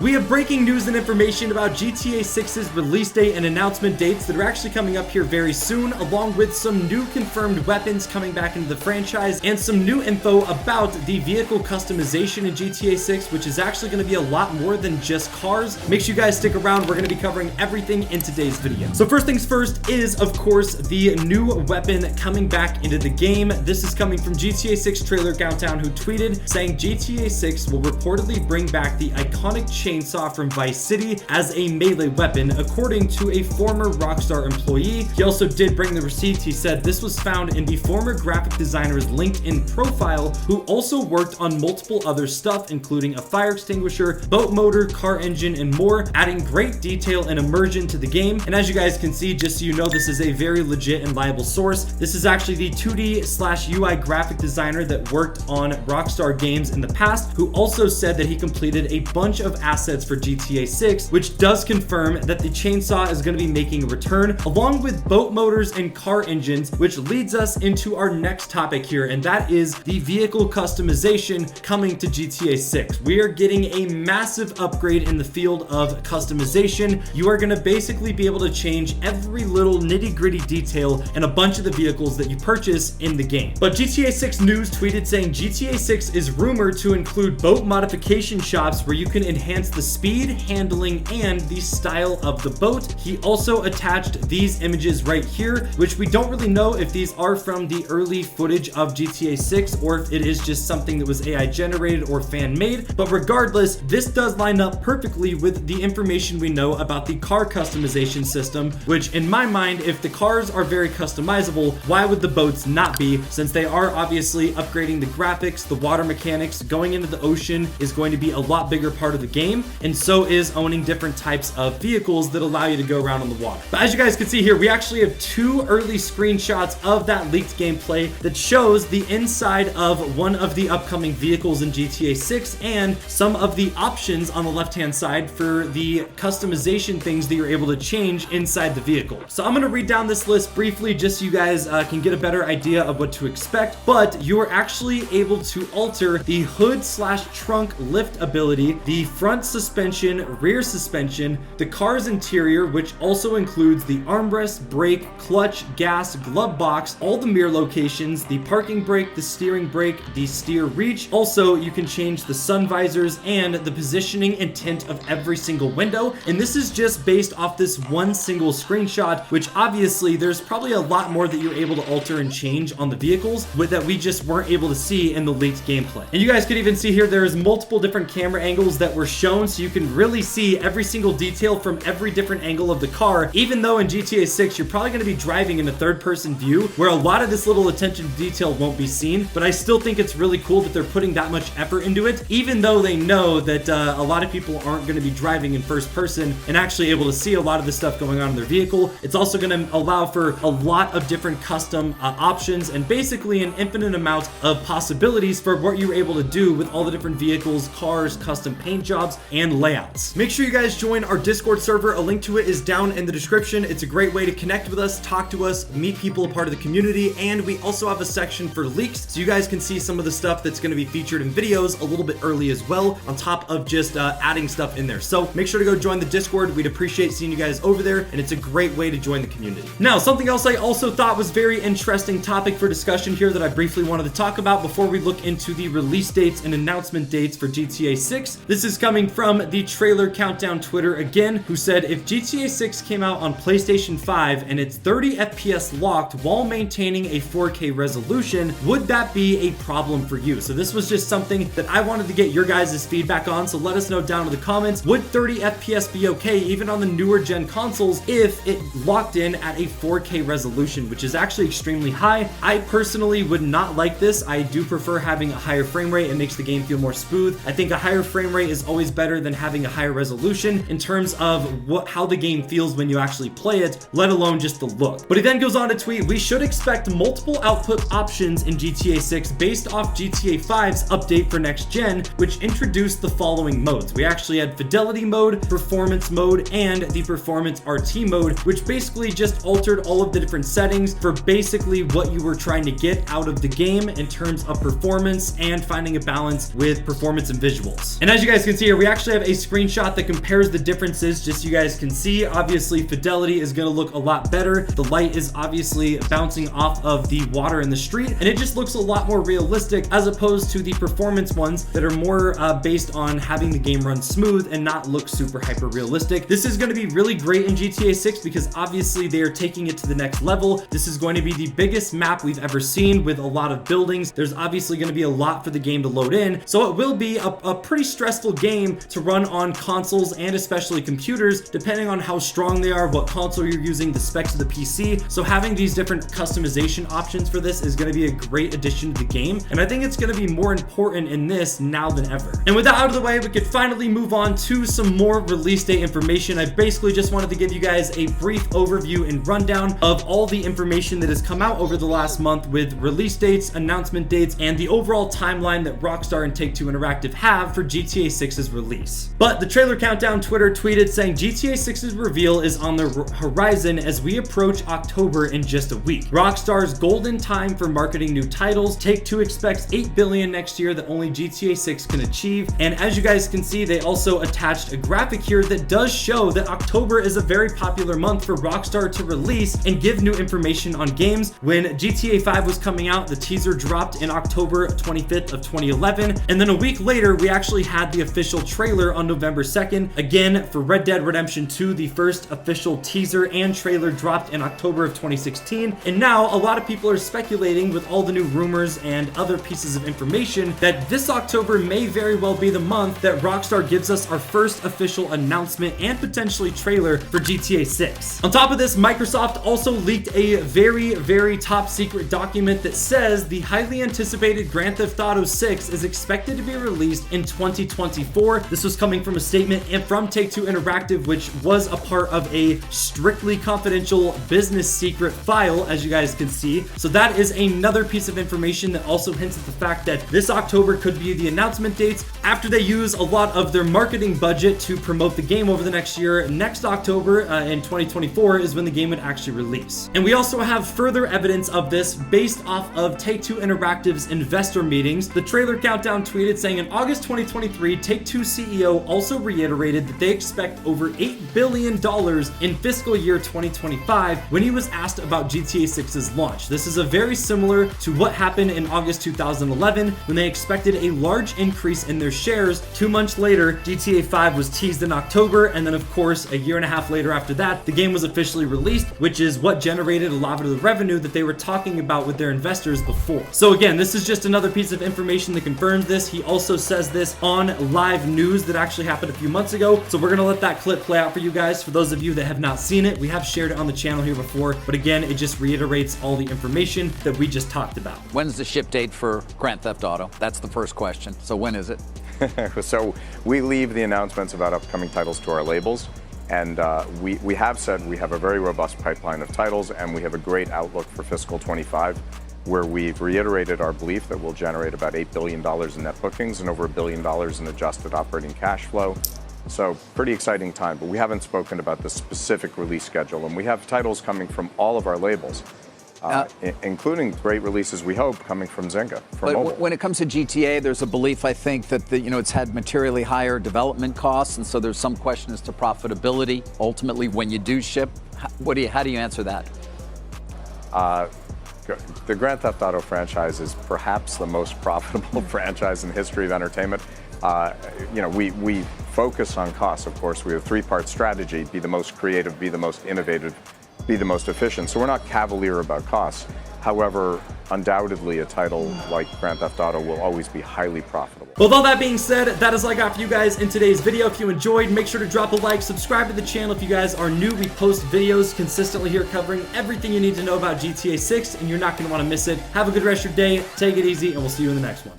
We have breaking news and information about GTA 6's release date and announcement dates that are actually coming up here very soon, along with some new confirmed weapons coming back into the franchise and some new info about the vehicle customization in GTA 6, which is actually going to be a lot more than just cars. Make sure you guys stick around. We're going to be covering everything in today's video. So first things first is, of course, the new weapon coming back into the game. This is coming from GTA 6 Trailer Countdown, who tweeted saying GTA 6 will reportedly bring back the iconic chainsaw from Vice City as a melee weapon, according to a former Rockstar employee. He also did bring the receipts. He said this was found in the former graphic designer's LinkedIn profile, who also worked on multiple other stuff, including a fire extinguisher, boat motor, car engine, and more, adding great detail and immersion to the game. And as you guys can see, just so you know, this is a very legit and reliable source. This is actually the 2D/UI graphic designer that worked on Rockstar games in the past, who also said that he completed a bunch of assets for GTA 6, which does confirm that the chainsaw is going to be making a return, along with boat motors and car engines, which leads us into our next topic here, and that is the vehicle customization coming to GTA 6. We are getting a massive upgrade in the field of customization. You are going to basically be able to change every little nitty-gritty detail in a bunch of the vehicles that you purchase in the game. But GTA 6 News tweeted saying GTA 6 is rumored to include boat modification shops where you can enhance the speed, handling, and the style of the boat. He also attached these images right here, which we don't really know if these are from the early footage of GTA 6 or if it is just something that was AI generated or fan made. But regardless, this does line up perfectly with the information we know about the car customization system, which in my mind, if the cars are very customizable, why would the boats not be, since they are obviously upgrading the graphics, the water mechanics. Going into the ocean is going to be a lot bigger part of the game, and so is owning different types of vehicles that allow you to go around on the water. But as you guys can see here, we actually have two early screenshots of that leaked gameplay that shows the inside of one of the upcoming vehicles in GTA 6 and some of the options on the left-hand side for the customization things that you're able to change inside the vehicle. So I'm going to read down this list briefly just so you guys can get a better idea of what to expect, but you are actually able to alter the hood/trunk lift ability, the front suspension, rear suspension, the car's interior, which also includes the armrest, brake, clutch, gas, glove box, all the mirror locations, the parking brake, the steering brake, the steer reach. Also, you can change the sun visors and the positioning and tint of every single window. And this is just based off this one single screenshot, which obviously there's probably a lot more that you're able to alter and change on the vehicles that we just weren't able to see in the leaked gameplay. And you guys can even see here there's multiple different camera angles that were shown, so you can really see every single detail from every different angle of the car, even though in GTA 6 you're probably going to be driving in a third-person view where a lot of this little attention to detail won't be seen. But I still think it's really cool that they're putting that much effort into it, even though they know that a lot of people aren't going to be driving in first person and actually able to see a lot of the stuff going on in their vehicle. It's also going to allow for a lot of different custom options and basically an infinite amount of possibilities for what you're able to do with all the different vehicles, cars, custom paint jobs, and layouts. Make sure you guys join our Discord server. A link to it is down in the description. It's a great way to connect with us, talk to us, meet people a part of the community, and we also have a section for leaks, so you guys can see some of the stuff that's going to be featured in videos a little bit early as well, on top of just adding stuff in there. So make sure to go join the Discord. We'd appreciate seeing you guys over there, and it's a great way to join the community. Now, something else I also thought was very interesting topic for discussion here that I briefly wanted to talk about before we look into the release dates and announcement dates for GTA 6. This is coming from the Trailer Countdown Twitter again, who said if GTA 6 came out on PlayStation 5 and it's 30 FPS locked while maintaining a 4K resolution, would that be a problem for you? So this was just something that I wanted to get your guys' feedback on, so let us know down in the comments. Would 30 FPS be okay even on the newer gen consoles if it locked in at a 4K resolution, which is actually extremely high? I personally would not like this. I do prefer having a higher frame rate. It makes the game feel more smooth. I think a higher frame rate is always better than having a higher resolution in terms of how the game feels when you actually play it, let alone just the look. But he then goes on to tweet, we should expect multiple output options in GTA 6 based off GTA 5's update for next gen, which introduced the following modes. We actually had fidelity mode, performance mode, and the performance RT mode, which basically just altered all of the different settings for basically what you were trying to get out of the game in terms of performance and finding a balance with performance and visuals. And as you guys can see here, we actually have a screenshot that compares the differences just so you guys can see. Obviously, fidelity is going to look a lot better. The light is obviously bouncing off of the water in the street, and it just looks a lot more realistic as opposed to the performance ones that are more based on having the game run smooth and not look super hyper realistic. This is going to be really great in GTA 6 because obviously they are taking it to the next level. This is going to be the biggest map we've ever seen with a lot of buildings. There's obviously going to be a lot for the game to load in, so it will be a pretty stressful game to run on consoles and especially computers, depending on how strong they are, what console you're using, the specs of the PC. So having these different customization options for this is going to be a great addition to the game, and I think it's going to be more important in this now than ever. And with that out of the way, we could finally move on to some more release date information. I basically just wanted to give you guys a brief overview and rundown of all the information that has come out over the last month with release dates, announcement dates, and the overall timeline that Rockstar and Take-Two Interactive have for GTA 6's release. But the Trailer Countdown Twitter tweeted saying GTA 6's reveal is on the horizon as we approach October in just a week. Rockstar's golden time for marketing new titles. Take-Two expects $8 billion next year that only GTA 6 can achieve. And as you guys can see, they also attached a graphic here that does show that October is a very popular month for Rockstar to release and give new information on games. When GTA 5 was coming out, the teaser dropped in October 25th of 2011, and then a week later we actually had the official trailer on November 2nd. Again, for Red Dead Redemption 2, the first official teaser and trailer dropped in October of 2016, and now a lot of people are speculating with all the new rumors and other pieces of information that this October may very well be the month that Rockstar gives us our first official announcement and potentially trailer for GTA 6. On top of this, Microsoft also leaked a very top secret document that says the highly anticipated Grand Theft Auto 6 is expected to be released in 2024. This was coming from a statement from Take-Two Interactive, which was a part of a strictly confidential business secret file, as you guys can see. So that is another piece of information that also hints at the fact that this October could be the announcement dates after they use a lot of their marketing budget to promote the game over the next year. Next October in 2024 is when the game would actually release. And we also have further evidence of this based off of Take-Two Interactive's investor meetings. The Trailer Countdown tweeted saying in August 2023, Take-Two CEO also reiterated that they expect over $8 billion in fiscal year 2025 when he was asked about GTA 6's launch. This is a very similar to what happened in August 2011 when they expected a large increase in their shares. 2 months later, GTA 5 was teased in October, and then of course a year and a half later after that, the game was officially released, which is what generated a lot of the revenue that they were talking about with their investors before. So again, this is just another piece of information that confirms this. He also says this on live news that actually happened a few months ago. So we're gonna let that clip play out for you guys. For those of you that have not seen it, we have shared it on the channel here before, but again, it just reiterates all the information that we just talked about. When's the ship date for Grand Theft Auto? That's the first question. So when is it? So we leave the announcements about upcoming titles to our labels. And we have said we have a very robust pipeline of titles, and we have a great outlook for fiscal 25, where we've reiterated our belief that we'll generate about $8 billion in net bookings and over $1 billion in adjusted operating cash flow. So pretty exciting time, but we haven't spoken about the specific release schedule. And we have titles coming from all of our labels, including great releases, we hope, coming from Zynga. But when it comes to GTA, there's a belief, I think, that it's had materially higher development costs, and so there's some question as to profitability. Ultimately, when you do ship, how do you answer that? The Grand Theft Auto franchise is perhaps the most profitable franchise in the history of entertainment. We focus on costs, of course. We have a three-part strategy: be the most creative, be the most innovative, be the most efficient. So we're not cavalier about costs. However, undoubtedly a title like Grand Theft Auto will always be highly profitable. Well, with all that being said, that is all I got for you guys in today's video. If you enjoyed, make sure to drop a like, subscribe to the channel if you guys are new. We post videos consistently here covering everything you need to know about GTA 6, and you're not going to want to miss it. Have a good rest of your day, take it easy, and we'll see you in the next one.